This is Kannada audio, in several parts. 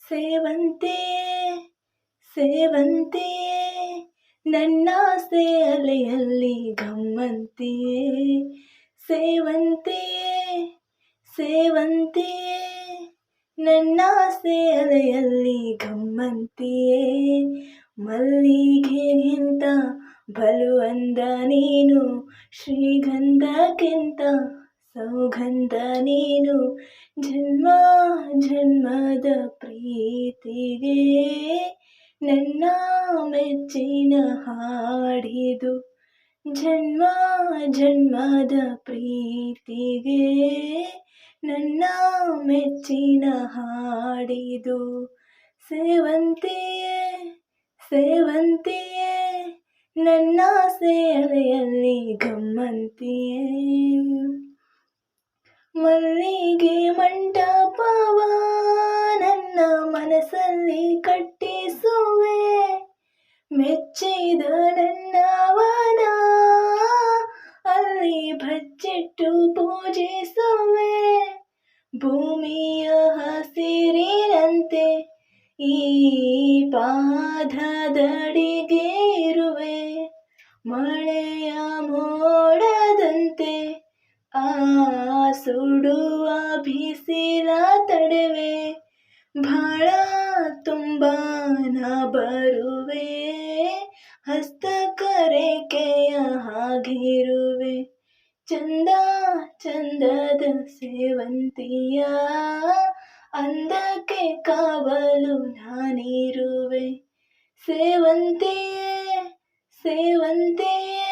ಸೇವಂತಿಯೇ ಸೇವಂತಿಯೇ ನನ್ನಾಸೆ ಅಲೆಯಲ್ಲಿ ಗಮ್ಮಂತಿಯೇ ಸೇವಂತಿಯೇ ಸೇವಂತಿಯೇ ನನ್ನಾಸೆ ಅಲೆಯಲ್ಲಿ ಗಮ್ಮಂತಿಯೇ ಮಲ್ಲಿಗೆಗಿಂತ ಬಲು ಅಂದ ನೀನು ಶ್ರೀಗಂಧಕ್ಕಿಂತ ಸೌಗಂಧ ನೀನು ಜನ್ಮ ಜನ್ಮದ ಪ್ರೀತಿಗೆ ನನ್ನ ಮೆಚ್ಚಿನ ಹಾಡಿದು ಜನ್ಮ ಜನ್ಮದ ಪ್ರೀತಿಗೆ ನನ್ನ ಮೆಚ್ಚಿನ ಹಾಡಿದು ಸೇವಂತಿಯೇ ಸೇವಂತಿಯೇ ನನ್ನಾಸೆ ಅಲೆಯಲ್ಲಿ ಗಮ್ಮಂತಿಯೇ ಮಲ್ಲಿಗೆ ಮಂಟಪವ ನನ್ನ ಮನಸ್ಸಲ್ಲಿ ಕಟ್ಟಿಸುವೆ ಮೆಚ್ಚಿದ ನನ್ನವನ ಅಲ್ಲಿ ಬಚ್ಚಿಟ್ಟು ಪೂಜಿಸುವೆ ಭೂಮಿಯ ಹಸಿರಿನಂತೆ ಈ ಪಾದದಡಿಗೆ ಇರುವೆ ಮಳೆಯ ಮೋಡದಂತೆ ಆ ಸುಡುವ ಬಿಸಿಲ ತಡೆವೆ ಬಹಳ ತುಂಬ ಬರುವೆ ಹಸ್ತಕರೇಕೆಯ ಹಾಗಿರುವೆ ಚಂದ ಚಂದದ ಸೇವಂತಿಯ ಅಂದಕ್ಕೆ ಕಾವಲು ನಾನಿರುವೆ ಸೇವಂತಿಯೇ ಸೇವಂತಿಯೇ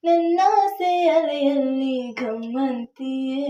ನನ್ನಾಸೆ ಅಲೆಯಲ್ಲಿ ಗಮ್ಮಂತಿಯೇ.